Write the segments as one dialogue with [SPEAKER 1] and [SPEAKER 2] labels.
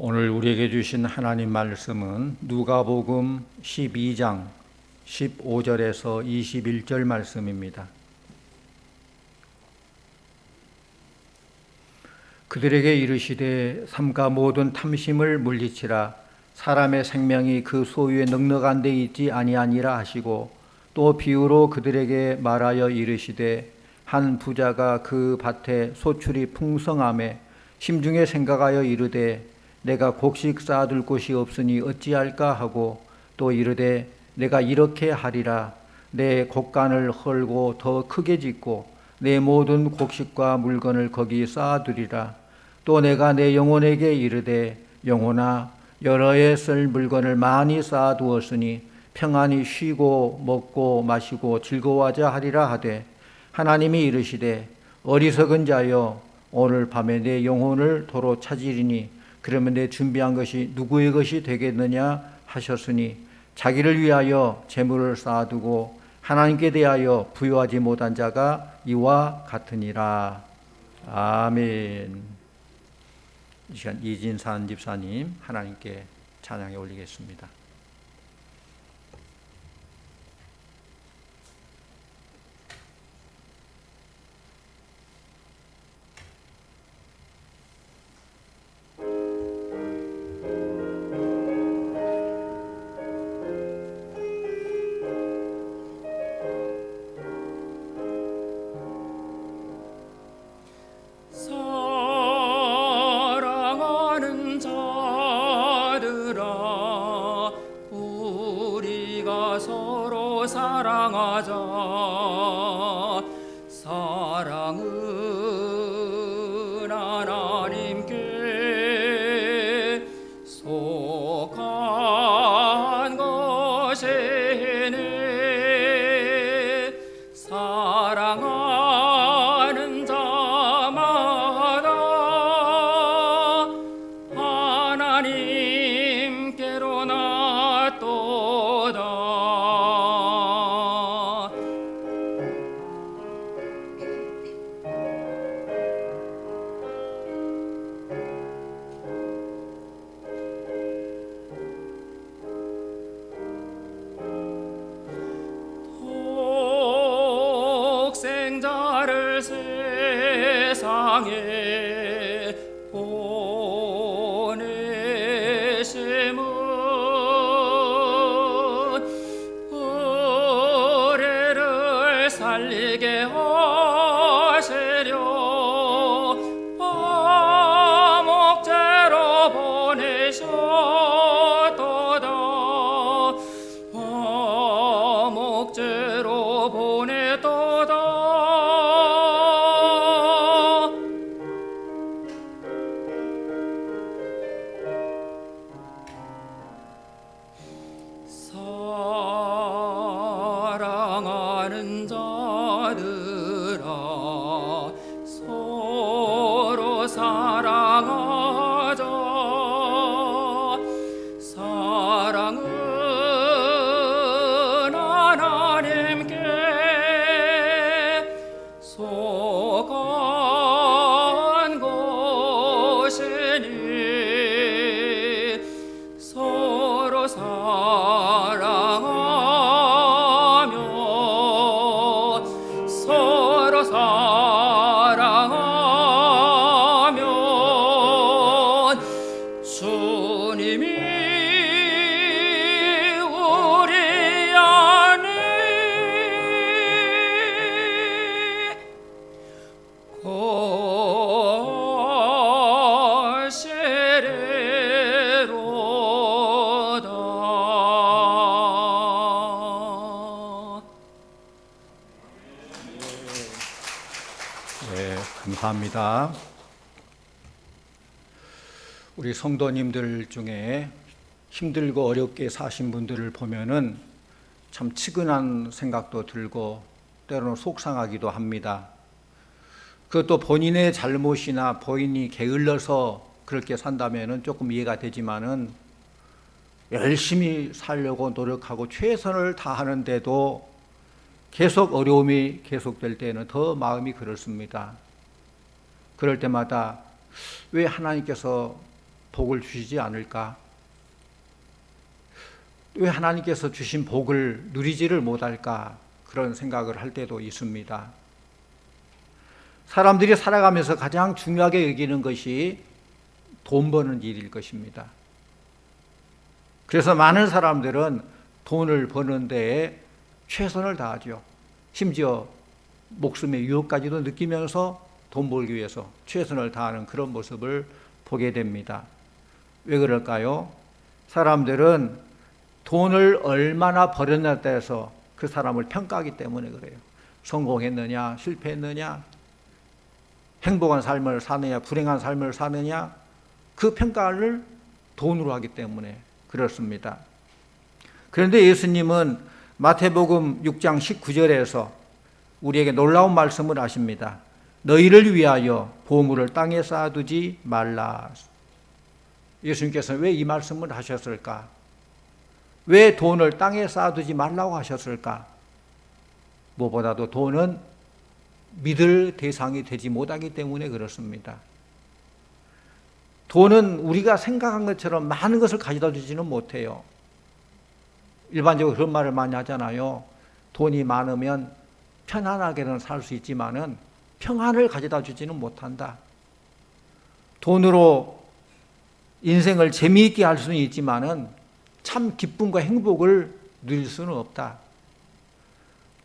[SPEAKER 1] 오늘 우리에게 주신 하나님 말씀은 누가복음 12장 15절에서 21절 말씀입니다. 그들에게 이르시되 삼가 모든 탐심을 물리치라. 사람의 생명이 그 소유에 넉넉한 데 있지 아니하니라 하시고, 또 비유로 그들에게 말하여 이르시되 한 부자가 그 밭에 소출이 풍성함에 심중에 생각하여 이르되 내가 곡식 쌓아둘 곳이 없으니 어찌할까 하고, 또 이르되 내가 이렇게 하리라. 내 곡간을 헐고 더 크게 짓고 내 모든 곡식과 물건을 거기 쌓아두리라. 또 내가 내 영혼에게 이르되 영혼아, 여러 해 쓸 물건을 많이 쌓아두었으니 평안히 쉬고 먹고 마시고 즐거워하자 하리라 하되, 하나님이 이르시되 어리석은 자여, 오늘 밤에 내 영혼을 도로 찾으리니 그러면 내 준비한 것이 누구의 것이 되겠느냐 하셨으니, 자기를 위하여 재물을 쌓아두고 하나님께 대하여 부요하지 못한 자가 이와 같으니라. 아멘. 이 시간 이진산 집사님 하나님께 찬양에 올리겠습니다.
[SPEAKER 2] 사랑하는 자들아, 우리가 서로 사랑하자. 사랑은 하나님께 속한 것이니, 사랑하는 자마다 하나님께로 낫도다. 독생자를 세상에 보내심은 의뢰를 살리게 하시려 화목제로 보내셨도다. 화목제로 보내도다. 사랑하는 자들아, 서로 사랑하자. 사랑은 하나님께 속한 것이니, 서로 사랑하며 서로 사랑하면 주님이 우리 안에 거시리로다.
[SPEAKER 1] 네, 감사합니다. 우리 성도님들 중에 힘들고 어렵게 사신 분들을 보면은 참 측은한 생각도 들고 때로는 속상하기도 합니다. 그것도 본인의 잘못이나 본인이 게을러서 그렇게 산다면은 조금 이해가 되지만은, 열심히 살려고 노력하고 최선을 다하는데도 계속 어려움이 계속될 때는 더 마음이 그렇습니다. 그럴 때마다 왜 하나님께서 복을 주시지 않을까? 왜 하나님께서 주신 복을 누리지를 못할까? 그런 생각을 할 때도 있습니다. 사람들이 살아가면서 가장 중요하게 여기는 것이 돈 버는 일일 것입니다. 그래서 많은 사람들은 돈을 버는 데에 최선을 다하죠. 심지어 목숨의 위협까지도 느끼면서 돈 벌기 위해서 최선을 다하는 그런 모습을 보게 됩니다. 왜 그럴까요? 사람들은 돈을 얼마나 벌였냐에 따라서 그 사람을 평가하기 때문에 그래요. 성공했느냐, 실패했느냐, 행복한 삶을 사느냐, 불행한 삶을 사느냐, 그 평가를 돈으로 하기 때문에 그렇습니다. 그런데 예수님은 마태복음 6장 19절에서 우리에게 놀라운 말씀을 하십니다. 너희를 위하여 보물을 땅에 쌓아두지 말라. 예수님께서는 왜 이 말씀을 하셨을까? 왜 돈을 땅에 쌓아두지 말라고 하셨을까? 무엇보다도 돈은 믿을 대상이 되지 못하기 때문에 그렇습니다. 돈은 우리가 생각한 것처럼 많은 것을 가져다 주지는 못해요. 일반적으로 그런 말을 많이 하잖아요. 돈이 많으면 편안하게는 살 수 있지만은 평안을 가져다 주지는 못한다. 돈으로 인생을 재미있게 할 수는 있지만은 참 기쁨과 행복을 누릴 수는 없다.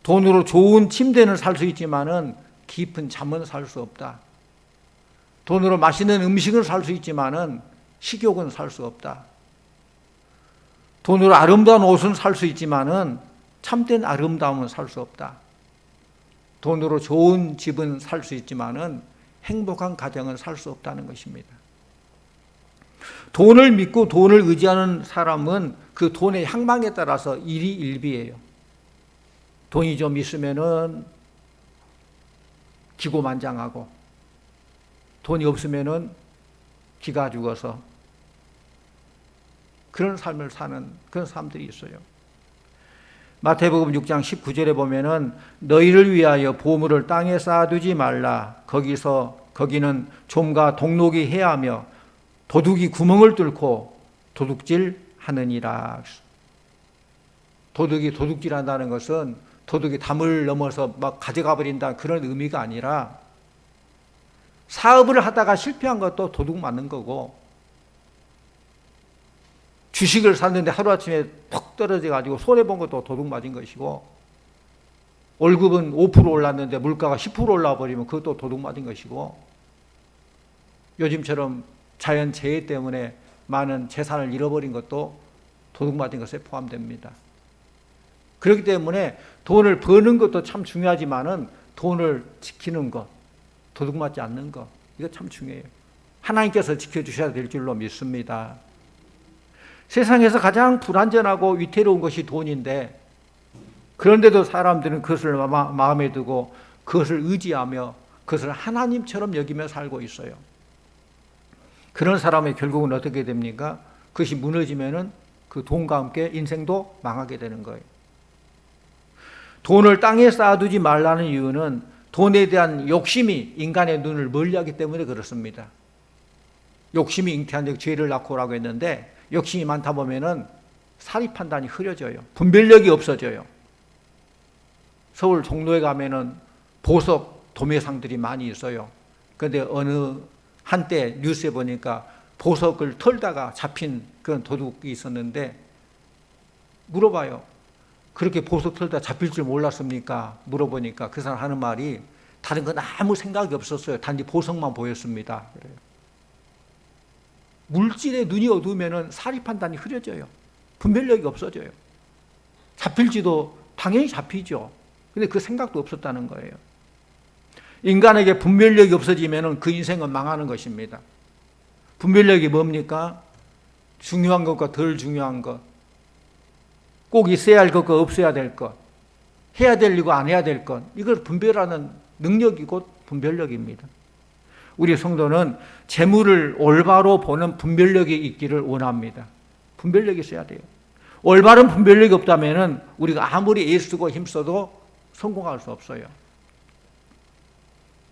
[SPEAKER 1] 돈으로 좋은 침대는 살 수 있지만은 깊은 잠은 살 수 없다. 돈으로 맛있는 음식을 살 수 있지만은 식욕은 살 수 없다. 돈으로 아름다운 옷은 살 수 있지만은 참된 아름다움은 살 수 없다. 돈으로 좋은 집은 살 수 있지만은 행복한 가정은 살 수 없다는 것입니다. 돈을 믿고 돈을 의지하는 사람은 그 돈의 향망에 따라서 일희일비예요. 돈이 좀 있으면은 기고만장하고, 돈이 없으면은 기가 죽어서 그런 삶을 사는 그런 사람들이 있어요. 마태복음 6장 19절에 보면은 너희를 위하여 보물을 땅에 쌓아두지 말라. 거기는 좀과 동록이 해하며 도둑이 구멍을 뚫고 도둑질 하느니라. 도둑이 도둑질한다는 것은 도둑이 담을 넘어서 막 가져가 버린다 그런 의미가 아니라 사업을 하다가 실패한 것도 도둑 맞는 거고, 주식을 샀는데 하루아침에 퍽 떨어져 가지고 손해본 것도 도둑 맞은 것이고, 월급은 5% 올랐는데 물가가 10% 올라 버리면 그것도 도둑 맞은 것이고, 요즘처럼 자연재해 때문에 많은 재산을 잃어버린 것도 도둑 맞은 것에 포함됩니다. 그렇기 때문에 돈을 버는 것도 참 중요하지만은 돈을 지키는 것, 도둑 맞지 않는 것, 이거 참 중요해요. 하나님께서 지켜주셔야 될 줄로 믿습니다. 세상에서 가장 불안전하고 위태로운 것이 돈인데, 그런데도 사람들은 그것을 마음에 두고 그것을 의지하며 그것을 하나님처럼 여기며 살고 있어요. 그런 사람의 결국은 어떻게 됩니까? 그것이 무너지면은 그 돈과 함께 인생도 망하게 되는 거예요. 돈을 땅에 쌓아두지 말라는 이유는 돈에 대한 욕심이 인간의 눈을 멀리하기 때문에 그렇습니다. 욕심이 잉태한 즉 죄를 낳고라고 했는데, 욕심이 많다 보면은 사리 판단이 흐려져요. 분별력이 없어져요. 서울 종로에 가면은 보석 도매상들이 많이 있어요. 그런데 어느 한때 뉴스에 보니까 보석을 털다가 잡힌 그런 도둑이 있었는데, 물어봐요. 그렇게 보석 털다 잡힐 줄 몰랐습니까? 물어보니까 그 사람 하는 말이 다른 건 아무 생각이 없었어요. 단지 보석만 보였습니다. 그래요. 물질에 눈이 어두우면 사리 판단이 흐려져요. 분별력이 없어져요. 잡힐지도 당연히 잡히죠. 근데 그 생각도 없었다는 거예요. 인간에게 분별력이 없어지면 그 인생은 망하는 것입니다. 분별력이 뭡니까? 중요한 것과 덜 중요한 것, 꼭 있어야 할 것과 없어야 될 것, 해야 될 일과 안 해야 될 것, 이걸 분별하는 능력이 곧 분별력입니다. 우리 성도는 재물을 올바로 보는 분별력이 있기를 원합니다. 분별력이 있어야 돼요. 올바른 분별력이 없다면 우리가 아무리 애쓰고 힘써도 성공할 수 없어요.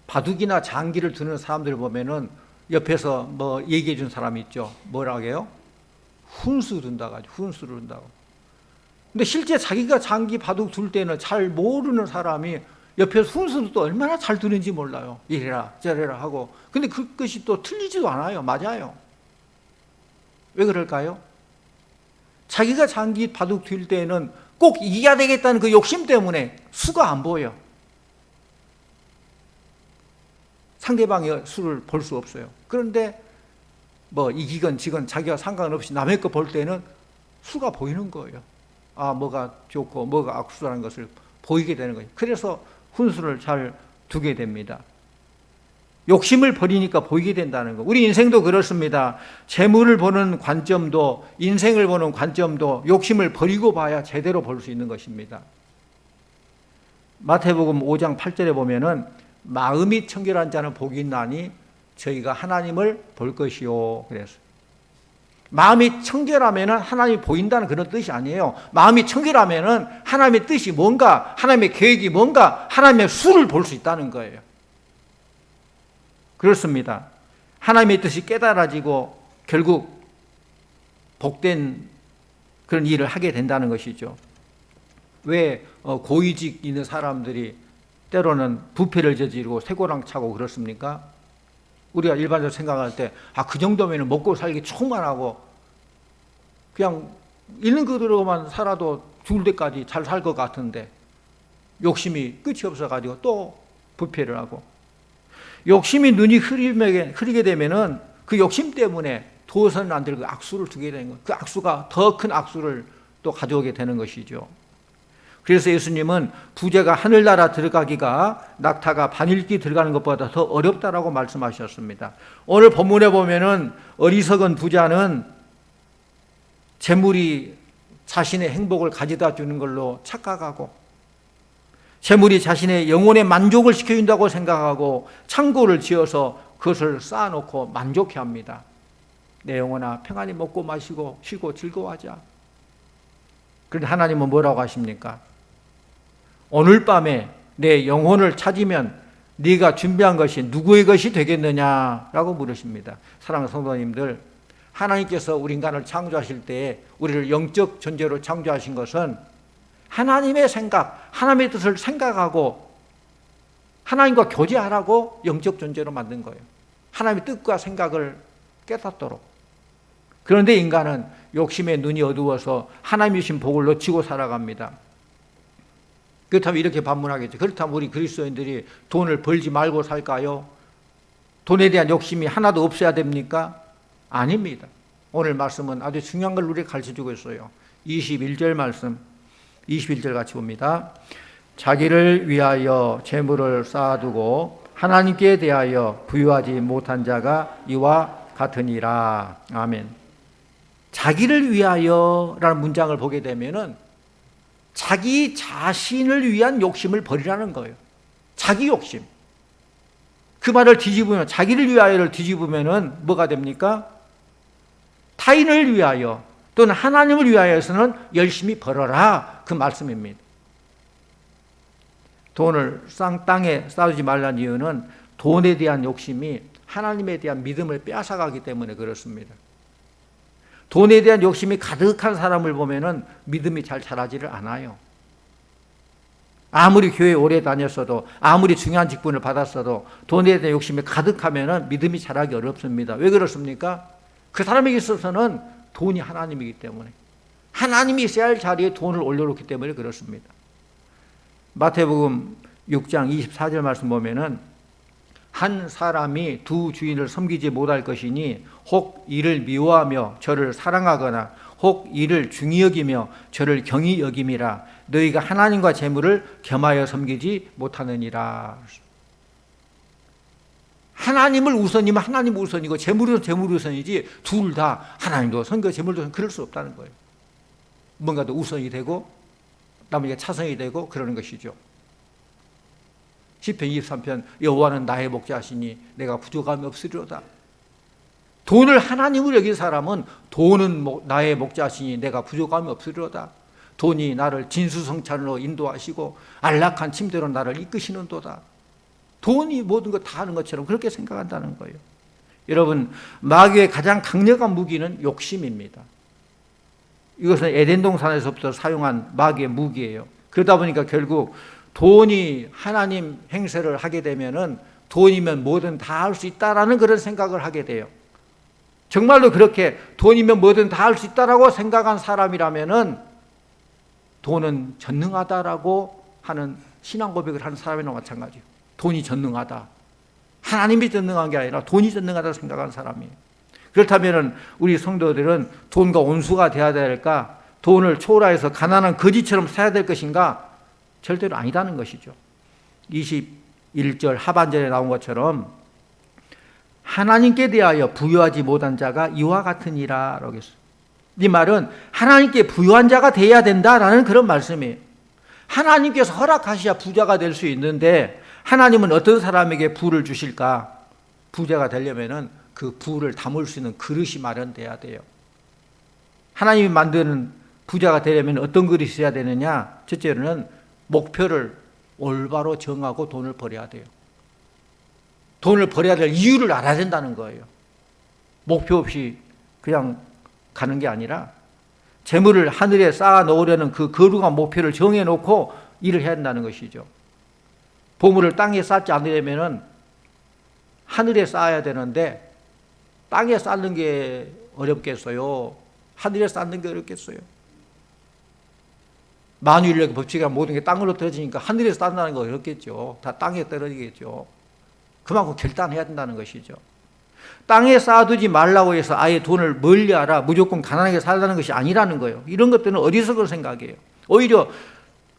[SPEAKER 1] 바둑이나 장기를 두는 사람들 보면은 옆에서 뭐 얘기해 준 사람이 있죠. 뭐라고 해요? 훈수 둔다고 하죠. 훈수를 둔다고. 근데 실제 자기가 장기 바둑 둘 때는 잘 모르는 사람이 옆에서 훈수를 또 얼마나 잘 두는지 몰라요. 이래라 저래라 하고. 근데 그것이 또 틀리지도 않아요. 맞아요. 왜 그럴까요? 자기가 장기 바둑 둘 때는 꼭 이겨야 되겠다는 그 욕심 때문에 수가 안 보여. 상대방의 수를 볼 수 없어요. 그런데 뭐 이기건 지건 자기가 상관없이 남의 거 볼 때는 수가 보이는 거예요. 아, 뭐가 좋고 뭐가 악수라는 것을 보이게 되는 거예요. 그래서 훈수를 잘 두게 됩니다. 욕심을 버리니까 보이게 된다는 거. 우리 인생도 그렇습니다. 재물을 보는 관점도, 인생을 보는 관점도 욕심을 버리고 봐야 제대로 볼 수 있는 것입니다. 마태복음 5장 8절에 보면은 마음이 청결한 자는 복이 있나니 저희가 하나님을 볼 것이요. 그래서 마음이 청결하면은 하나님이 보인다는 그런 뜻이 아니에요. 마음이 청결하면은 하나님의 뜻이 뭔가, 하나님의 계획이 뭔가, 하나님의 수를 볼 수 있다는 거예요. 그렇습니다. 하나님의 뜻이 깨달아지고 결국 복된 그런 일을 하게 된다는 것이죠. 왜 고위직 있는 사람들이 때로는 부패를 저지르고 쇠고랑 차고 그렇습니까? 우리가 일반적으로 생각할 때 그 정도면 먹고 살기 충분하고 그냥 있는 그대로만 살아도 죽을 때까지 잘 살 것 같은데 욕심이 끝이 없어가지고 또 부패를 하고, 욕심이 눈이 흐리게 되면은 그 욕심 때문에 두어서는 안 될 그 악수를 두게 되는 거예요. 그 악수가 더 큰 악수를 또 가져오게 되는 것이죠. 그래서 예수님은 부자가 하늘나라 들어가기가 낙타가 바늘기 들어가는 것보다 더 어렵다라고 말씀하셨습니다. 오늘 본문에 보면은 어리석은 부자는 재물이 자신의 행복을 가져다 주는 걸로 착각하고, 재물이 자신의 영혼의 만족을 시켜준다고 생각하고 창고를 지어서 그것을 쌓아놓고 만족해합니다. 내 영혼아 평안히 먹고 마시고 쉬고 즐거워하자. 그런데 하나님은 뭐라고 하십니까? 오늘 밤에 내 영혼을 찾으면 네가 준비한 것이 누구의 것이 되겠느냐라고 물으십니다. 사랑하는 성도님들, 하나님께서 우리 인간을 창조하실 때 우리를 영적 존재로 창조하신 것은 하나님의 생각, 하나님의 뜻을 생각하고 하나님과 교제하라고 영적 존재로 만든 거예요. 하나님의 뜻과 생각을 깨닫도록. 그런데 인간은 욕심에 눈이 어두워서 하나님이 주신 복을 놓치고 살아갑니다. 그렇다면 이렇게 반문하겠죠. 그렇다면 우리 그리스도인들이 돈을 벌지 말고 살까요? 돈에 대한 욕심이 하나도 없어야 됩니까? 아닙니다. 오늘 말씀은 아주 중요한 걸 우리에게 가르쳐주고 있어요. 21절 말씀, 21절 같이 봅니다. 자기를 위하여 재물을 쌓아두고 하나님께 대하여 부유하지 못한 자가 이와 같으니라. 아멘. 자기를 위하여라는 문장을 보게 되면은 자기 자신을 위한 욕심을 버리라는 거예요. 자기 욕심. 그 말을 뒤집으면, 자기를 위하여를 뒤집으면은 뭐가 됩니까? 타인을 위하여 또는 하나님을 위하여서는 열심히 벌어라, 그 말씀입니다. 돈을 땅에 쌓지 말라는 이유는 돈에 대한 욕심이 하나님에 대한 믿음을 빼앗아가기 때문에 그렇습니다. 돈에 대한 욕심이 가득한 사람을 보면은 믿음이 잘 자라지를 않아요. 아무리 교회 오래 다녔어도, 아무리 중요한 직분을 받았어도 돈에 대한 욕심이 가득하면은 믿음이 자라기 어렵습니다. 왜 그렇습니까? 그 사람에게 있어서는 돈이 하나님이기 때문에, 하나님이 있어야 할 자리에 돈을 올려놓기 때문에 그렇습니다. 마태복음 6장 24절 말씀 보면은 한 사람이 두 주인을 섬기지 못할 것이니 혹 이를 미워하며 저를 사랑하거나 혹 이를 중히 여기며 저를 경히 여김이라. 너희가 하나님과 재물을 겸하여 섬기지 못하느니라. 하나님을 우선이면 하나님 우선이고 재물은 재물 우선이지 둘 다 하나님도 섬겨 재물도 그럴 수 없다는 거예요. 뭔가 더 우선이 되고 나머지가 차선이 되고 그러는 것이죠. 시편 23편 여호와는 나의 목자시니 내가 부족함이 없으리로다. 돈을 하나님으로 여긴 사람은 돈은 나의 목자시니 내가 부족함이 없으리로다. 돈이 나를 진수성찬으로 인도하시고 안락한 침대로 나를 이끄시는도다. 돈이 모든 것 다 하는 것처럼 그렇게 생각한다는 거예요. 여러분, 마귀의 가장 강력한 무기는 욕심입니다. 이것은 에덴 동산에서부터 사용한 마귀의 무기예요. 그러다 보니까 결국 돈이 하나님 행세를 하게 되면은 돈이면 뭐든 다 할 수 있다라는 그런 생각을 하게 돼요. 정말로 그렇게 돈이면 뭐든 다 할 수 있다라고 생각한 사람이라면은 돈은 전능하다라고 하는 신앙 고백을 하는 사람이나 마찬가지예요. 돈이 전능하다. 하나님이 전능한 게 아니라 돈이 전능하다고 생각하는 사람이에요. 그렇다면 우리 성도들은 돈과 온수가 되어야 될까? 돈을 초월해서 가난한 거지처럼 살아야 될 것인가? 절대로 아니다는 것이죠. 21절 하반절에 나온 것처럼 하나님께 대하여 부유하지 못한 자가 이와 같으니라 라고 했어요. 이 말은 하나님께 부유한 자가 되어야 된다라는 그런 말씀이에요. 하나님께서 허락하셔야 부자가 될 수 있는데 하나님은 어떤 사람에게 부를 주실까? 부자가 되려면은 그 부를 담을 수 있는 그릇이 마련돼야 돼요. 하나님이 만드는 부자가 되려면 어떤 그릇이 있어야 되느냐? 첫째로는 목표를 올바로 정하고 돈을 벌여야 돼요. 돈을 벌여야 될 이유를 알아야 된다는 거예요. 목표 없이 그냥 가는 게 아니라 재물을 하늘에 쌓아 놓으려는 그 거룩한 목표를 정해놓고 일을 해야 한다는 것이죠. 보물을 땅에 쌓지 않으려면 하늘에 쌓아야 되는데 땅에 쌓는 게 어렵겠어요? 하늘에 쌓는 게 어렵겠어요? 만유인력의 법칙이 모든 게 땅으로 떨어지니까 하늘에 쌓는다는 거 어렵겠죠. 다 땅에 떨어지겠죠. 그만큼 결단해야 된다는 것이죠. 땅에 쌓아두지 말라고 해서 아예 돈을 멀리하라, 무조건 가난하게 살라는 것이 아니라는 거예요. 이런 것들은 어리석은 생각이에요. 오히려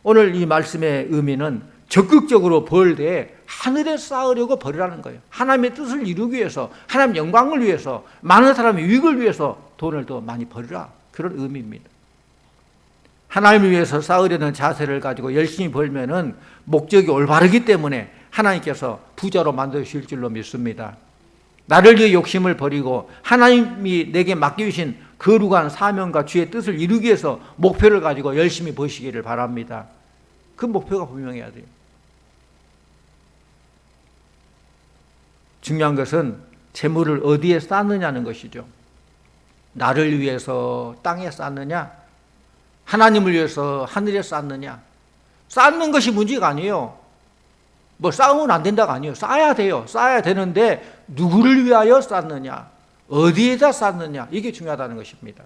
[SPEAKER 1] 오늘 이 말씀의 의미는 적극적으로 벌 때 하늘에 쌓으려고 벌으라는 거예요. 하나님의 뜻을 이루기 위해서, 하나님의 영광을 위해서, 많은 사람의 유익을 위해서 돈을 더 많이 벌으라, 그런 의미입니다. 하나님을 위해서 쌓으려는 자세를 가지고 열심히 벌면은 목적이 올바르기 때문에 하나님께서 부자로 만드실 줄로 믿습니다. 나를 위해 욕심을 버리고 하나님이 내게 맡겨주신 거룩한 사명과 주의 뜻을 이루기 위해서 목표를 가지고 열심히 버시기를 바랍니다. 그 목표가 분명해야 돼요. 중요한 것은 재물을 어디에 쌓느냐는 것이죠. 나를 위해서 땅에 쌓느냐, 하나님을 위해서 하늘에 쌓느냐. 쌓는 것이 문제가 아니에요. 뭐 쌓으면 안 된다가 아니에요. 쌓아야 돼요. 쌓아야 되는데 누구를 위하여 쌓느냐, 어디에다 쌓느냐, 이게 중요하다는 것입니다.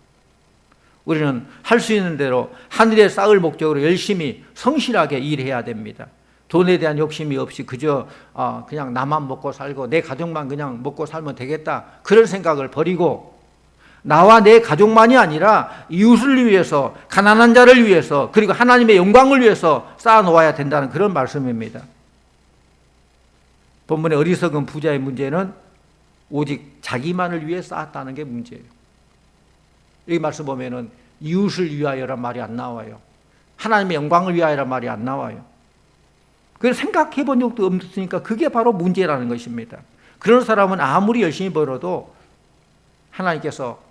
[SPEAKER 1] 우리는 할 수 있는 대로 하늘에 쌓을 목적으로 열심히 성실하게 일해야 됩니다. 돈에 대한 욕심이 없이 그저 그냥 나만 먹고 살고 내 가족만 그냥 먹고 살면 되겠다, 그런 생각을 버리고 나와 내 가족만이 아니라 이웃을 위해서, 가난한 자를 위해서, 그리고 하나님의 영광을 위해서 쌓아놓아야 된다는 그런 말씀입니다. 본문의 어리석은 부자의 문제는 오직 자기만을 위해 쌓았다는 게 문제예요. 여기 말씀 보면은 이웃을 위하여란 말이 안 나와요. 하나님의 영광을 위하여란 말이 안 나와요. 그래서 생각해 본 적도 없으니까 그게 바로 문제라는 것입니다. 그런 사람은 아무리 열심히 벌어도 하나님께서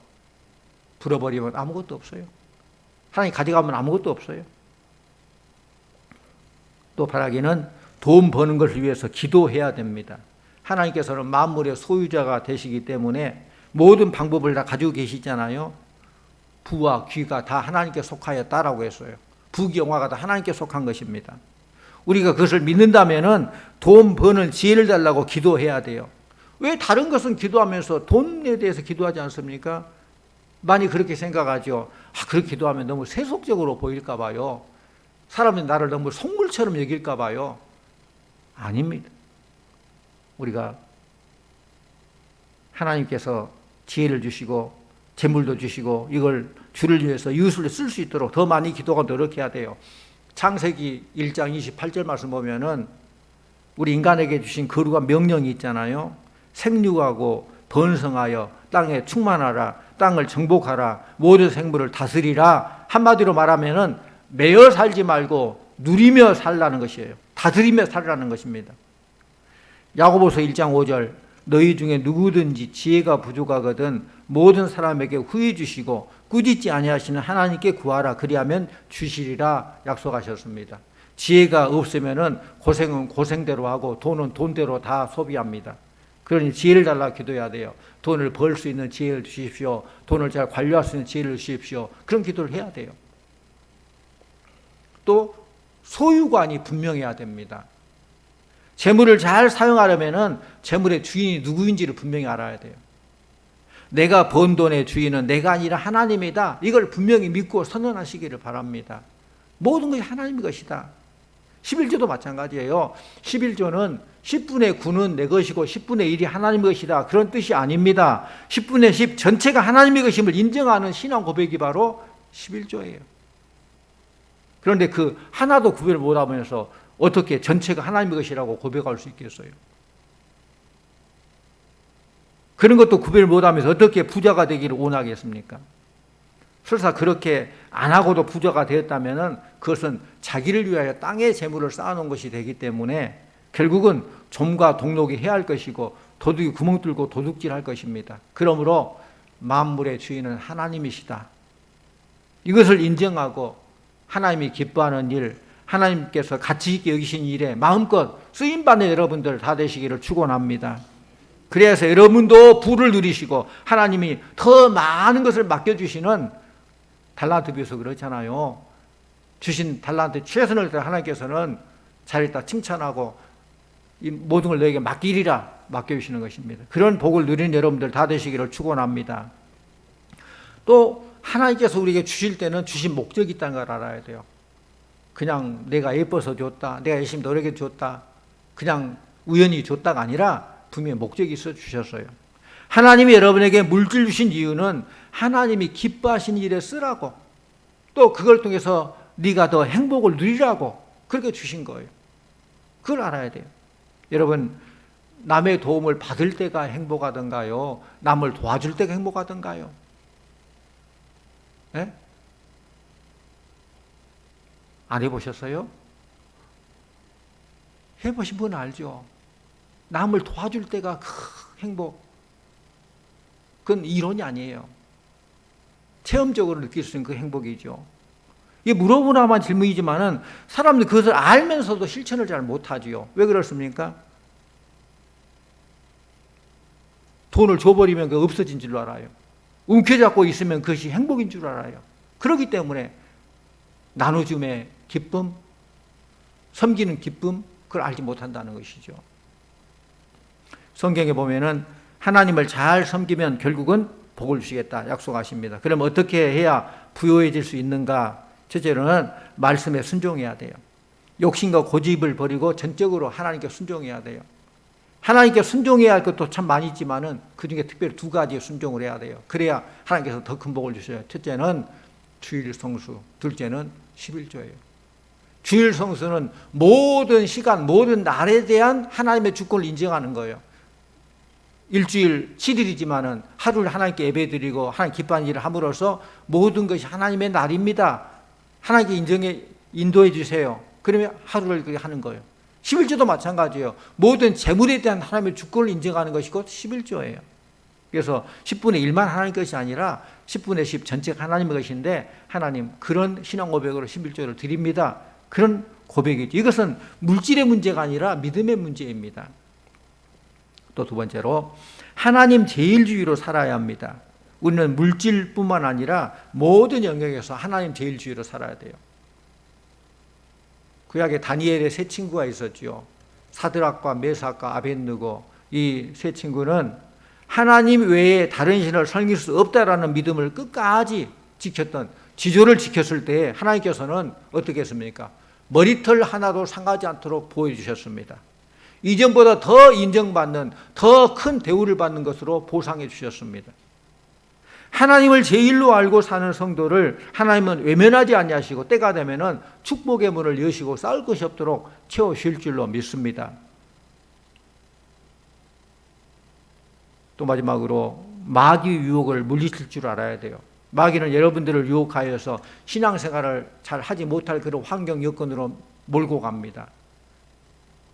[SPEAKER 1] 불어버리면 아무것도 없어요. 하나님 가져가면 아무것도 없어요. 또 바라기는 돈 버는 것을 위해서 기도해야 됩니다. 하나님께서는 만물의 소유자가 되시기 때문에 모든 방법을 다 가지고 계시잖아요. 부와 귀가 다 하나님께 속하였다라고 했어요. 부귀영화가 다 하나님께 속한 것입니다. 우리가 그것을 믿는다면은 돈 버는 지혜를 달라고 기도해야 돼요. 왜 다른 것은 기도하면서 돈에 대해서 기도하지 않습니까? 많이 그렇게 생각하죠. 그렇게 기도하면 너무 세속적으로 보일까 봐요. 사람들이 나를 너무 속물처럼 여길까 봐요. 아닙니다. 우리가 하나님께서 지혜를 주시고 재물도 주시고 이걸 주를 위해서 이웃을 쓸 수 있도록 더 많이 기도가 노력해야 돼요. 창세기 1장 28절 말씀 보면은 우리 인간에게 주신 거룩한 명령이 있잖아요. 생육하고 번성하여 땅에 충만하라, 땅을 정복하라, 모든 생물을 다스리라. 한마디로 말하면은 매여 살지 말고 누리며 살라는 것이에요. 다스리며 살라는 것입니다. 야고보서 1장 5절 너희 중에 누구든지 지혜가 부족하거든 모든 사람에게 후히 주시고 꾸짖지 아니하시는 하나님께 구하라, 그리하면 주시리라 약속하셨습니다. 지혜가 없으면은 고생은 고생대로 하고 돈은 돈대로 다 소비합니다. 그러니 지혜를 달라 기도해야 돼요. 돈을 벌 수 있는 지혜를 주십시오. 돈을 잘 관리할 수 있는 지혜를 주십시오. 그런 기도를 해야 돼요. 또 소유관이 분명해야 됩니다. 재물을 잘 사용하려면 재물의 주인이 누구인지를 분명히 알아야 돼요. 내가 번 돈의 주인은 내가 아니라 하나님이다. 이걸 분명히 믿고 선언하시기를 바랍니다. 모든 것이 하나님의 것이다. 11조도 마찬가지예요. 11조는 10분의 9는 내 것이고 10분의 1이 하나님의 것이다. 그런 뜻이 아닙니다. 10분의 10 전체가 하나님의 것임을 인정하는 신앙 고백이 바로 11조예요. 그런데 그 하나도 구별을 못하면서 어떻게 전체가 하나님의 것이라고 고백할 수 있겠어요? 그런 것도 구별을 못하면서 어떻게 부자가 되기를 원하겠습니까? 설사 그렇게 안 하고도 부자가 되었다면 그것은 자기를 위하여 땅에 재물을 쌓아놓은 것이 되기 때문에 결국은 좀과 동록이 해야 할 것이고 도둑이 구멍 뚫고 도둑질할 것입니다. 그러므로 만물의 주인은 하나님이시다. 이것을 인정하고 하나님이 기뻐하는 일, 하나님께서 가치 있게 여기신 일에 마음껏 쓰임받는 여러분들 다 되시기를 축원합니다. 그래서 여러분도 부를 누리시고 하나님이 더 많은 것을 맡겨주시는 달란트 비유에서 그렇잖아요. 주신 달란트 최선을 다해 하나님께서는 잘했다 칭찬하고 이 모든 걸 너에게 맡기리라 맡겨주시는 것입니다. 그런 복을 누리는 여러분들 다 되시기를 축원합니다. 또 하나님께서 우리에게 주실 때는 주신 목적이 있다는 걸 알아야 돼요. 그냥 내가 예뻐서 줬다, 내가 열심히 노력해 줬다, 그냥 우연히 줬다가 아니라 분명히 목적이 있어 주셨어요. 하나님이 여러분에게 물질 주신 이유는 하나님이 기뻐하신 일에 쓰라고, 또 그걸 통해서 네가 더 행복을 누리라고 그렇게 주신 거예요. 그걸 알아야 돼요. 여러분, 남의 도움을 받을 때가 행복하던가요? 남을 도와줄 때가 행복하던가요? 네? 안 해보셨어요? 해보신 분은 알죠. 남을 도와줄 때가 행복. 그건 이론이 아니에요. 체험적으로 느낄 수 있는 그 행복이죠. 이게 물어보나만 질문이지만은 사람들이 그것을 알면서도 실천을 잘 못하지요. 왜 그렇습니까? 돈을 줘버리면 그게 없어진 줄 알아요. 움켜잡고 있으면 그것이 행복인 줄 알아요. 그렇기 때문에 나눠줌의 기쁨, 섬기는 기쁨, 그걸 알지 못한다는 것이죠. 성경에 보면은 하나님을 잘 섬기면 결국은 복을 주시겠다 약속하십니다. 그럼 어떻게 해야 부유해질 수 있는가? 첫째로는 말씀에 순종해야 돼요. 욕심과 고집을 버리고 전적으로 하나님께 순종해야 돼요. 하나님께 순종해야 할 것도 참 많이 있지만은 그 중에 특별히 두 가지에 순종을 해야 돼요. 그래야 하나님께서 더 큰 복을 주셔요. 첫째는 주일 성수, 둘째는 11조예요. 주일 성수는 모든 시간, 모든 날에 대한 하나님의 주권을 인정하는 거예요. 일주일 7일이지만은 하루를 하나님께 예배드리고 하나님 기뻐하는 일을 함으로써 모든 것이 하나님의 날입니다. 하나님께 인정해 인도해 주세요. 그러면 하루를 그렇게 하는 거예요. 11조도 마찬가지예요. 모든 재물에 대한 하나님의 주권을 인정하는 것이 곧 11조예요. 그래서 10분의 1만 하나님 것이 아니라 10분의 10 전체가 하나님의 것인데 하나님 그런 신앙 고백으로 11조를 드립니다. 그런 고백이죠. 이것은 물질의 문제가 아니라 믿음의 문제입니다. 또 두 번째로 하나님 제일주의로 살아야 합니다. 우리는 물질뿐만 아니라 모든 영역에서 하나님 제일주의로 살아야 돼요. 구약에 다니엘의 세 친구가 있었죠. 사드락과 메삭과 아벳느고, 이 세 친구는 하나님 외에 다른 신을 섬길 수 없다라는 믿음을 끝까지 지켰던, 지조를 지켰을 때 하나님께서는 어떻게 했습니까? 머리털 하나도 상하지 않도록 보여주셨습니다. 이전보다 더 인정받는, 더 큰 대우를 받는 것으로 보상해 주셨습니다. 하나님을 제일로 알고 사는 성도를 하나님은 외면하지 아니하시고 때가 되면은 축복의 문을 여시고 쌓을 것이 없도록 채워주실 줄로 믿습니다. 또 마지막으로 마귀 유혹을 물리칠 줄 알아야 돼요. 마귀는 여러분들을 유혹하여서 신앙생활을 잘 하지 못할 그런 환경 여건으로 몰고 갑니다.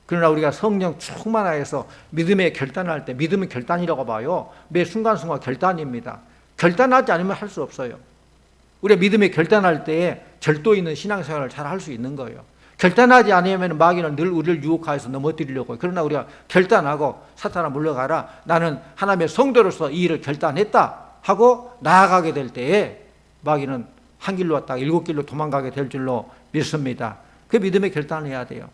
[SPEAKER 1] 그러나 우리가 성령 충만하여서 믿음의 결단할 때, 믿음은 결단이라고 봐요. 매 순간순간 결단입니다. 결단하지 않으면 할 수 없어요. 우리가 믿음의 결단할 때에 절도 있는 신앙생활을 잘 할 수 있는 거예요. 결단하지 않으면 마귀는 늘 우리를 유혹하여서 넘어뜨리려고 해요. 그러나 우리가 결단하고 사탄아 물러가라, 나는 하나님의 성도로서 이 일을 결단했다 하고 나아가게 될 때에 마귀는 한 길로 왔다가 7길로 도망가게 될 줄로 믿습니다. 그 믿음의 결단을 해야 돼요.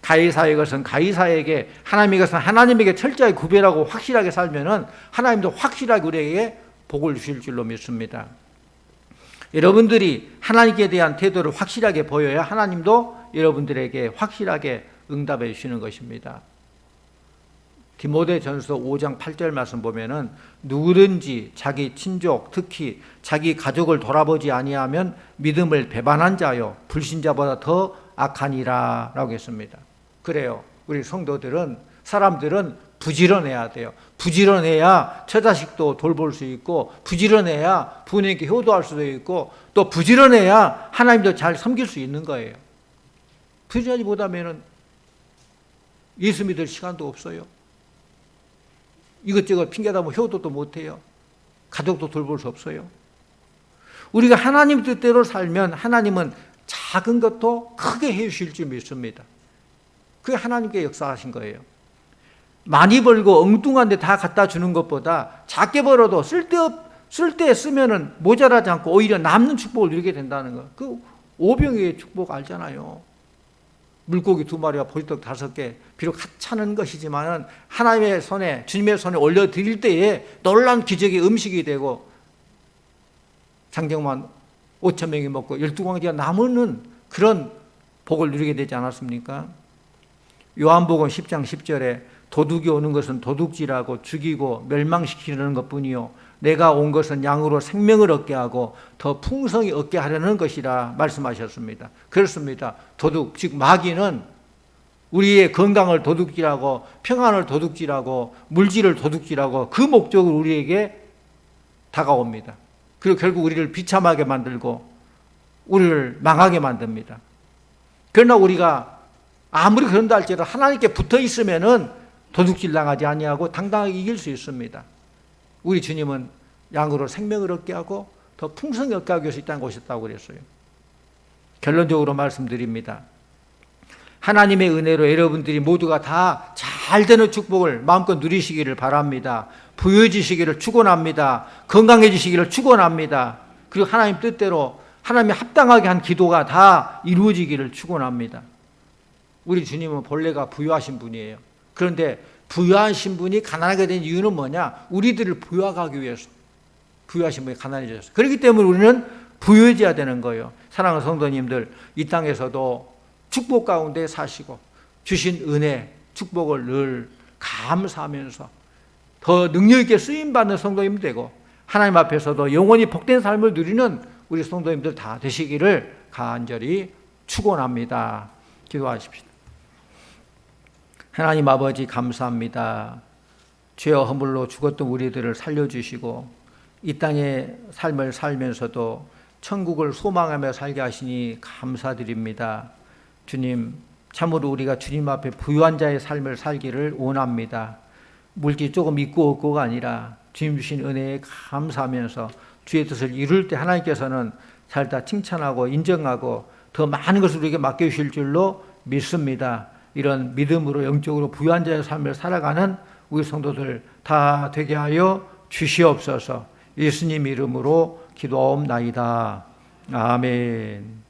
[SPEAKER 1] 가이사의 것은 가이사에게, 하나님의 것은 하나님에게 철저히 구별하고 확실하게 살면은 하나님도 확실하게 우리에게 복을 주실 줄로 믿습니다. 여러분들이 하나님께 대한 태도를 확실하게 보여야 하나님도 여러분들에게 확실하게 응답해 주시는 것입니다. 디모데전서 5장 8절 말씀 보면은 누구든지 자기 친족, 특히 자기 가족을 돌아보지 아니하면 믿음을 배반한 자요 불신자보다 더 악하니라 라고 했습니다. 그래요. 우리 성도들은, 사람들은 부지런해야 돼요. 부지런해야 처자식도 돌볼 수 있고, 부지런해야 부모님께 효도할 수도 있고, 또 부지런해야 하나님도 잘 섬길 수 있는 거예요. 부지런하지 못하면 예수 믿을 시간도 없어요. 이것저것 핑계다 뭐 효도도 못해요. 가족도 돌볼 수 없어요. 우리가 하나님 뜻대로 살면 하나님은 작은 것도 크게 해주실 줄 믿습니다. 그게 하나님께 역사하신 거예요. 많이 벌고 엉뚱한 데 다 갖다 주는 것보다 작게 벌어도 쓸 때 쓰면은 모자라지 않고 오히려 남는 축복을 누리게 된다는 거. 그 오병이의 축복 알잖아요. 물고기 2마리와 보리떡 5개, 비록 하찮은 것이지만은 하나님의 손에, 주님의 손에 올려드릴 때에 놀라운 기적의 음식이 되고, 장정만 5,000명이 먹고 12광지가 남는 그런 복을 누리게 되지 않았습니까? 요한복음 10장 10절에 도둑이 오는 것은 도둑질하고 죽이고 멸망시키려는 것뿐이요 내가 온 것은 양으로 생명을 얻게 하고 더 풍성히 얻게 하려는 것이라 말씀하셨습니다. 그렇습니다. 도둑, 즉 마귀는 우리의 건강을 도둑질하고 평안을 도둑질하고 물질을 도둑질하고 그 목적으로 우리에게 다가옵니다. 그리고 결국 우리를 비참하게 만들고 우리를 망하게 만듭니다. 그러나 우리가 아무리 그런다 할지라도 하나님께 붙어 있으면은 도둑질 당하지 아니하고 당당하게 이길 수 있습니다. 우리 주님은 양으로 생명을 얻게 하고 더 풍성히 얻게 하기 위해서 이 땅에 오셨다고 그랬어요. 결론적으로 말씀드립니다. 하나님의 은혜로 여러분들이 모두가 다 잘 되는 축복을 마음껏 누리시기를 바랍니다. 부유해지시기를 축원합니다. 건강해지시기를 축원합니다. 그리고 하나님 뜻대로 하나님이 합당하게 한 기도가 다 이루어지기를 축원합니다. 우리 주님은 본래가 부유하신 분이에요. 그런데 부유하신 분이 가난하게 된 이유는 뭐냐? 우리들을 부유하게 위해서. 부유하신 분이 가난해졌어요. 그렇기 때문에 우리는 부유해져야 되는 거예요. 사랑하는 성도님들, 이 땅에서도 축복 가운데 사시고 주신 은혜, 축복을 늘 감사하면서 더 능력 있게 쓰임받는 성도님 되고 하나님 앞에서도 영원히 복된 삶을 누리는 우리 성도님들 다 되시기를 간절히 축원합니다. 기도하십시오. 하나님 아버지 감사합니다. 죄와 허물로 죽었던 우리들을 살려주시고 이 땅의 삶을 살면서도 천국을 소망하며 살게 하시니 감사드립니다. 주님, 참으로 우리가 주님 앞에 부유한 자의 삶을 살기를 원합니다. 물질 조금 있고 없고가 아니라 주님 주신 은혜에 감사하면서 주의 뜻을 이룰 때 하나님께서는 살다 칭찬하고 인정하고 더 많은 것을 우리에게 맡겨주실 줄로 믿습니다. 이런 믿음으로 영적으로 부유한 자의 삶을 살아가는 우리 성도들 다 되게 하여 주시옵소서. 예수님 이름으로 기도하옵나이다. 아멘.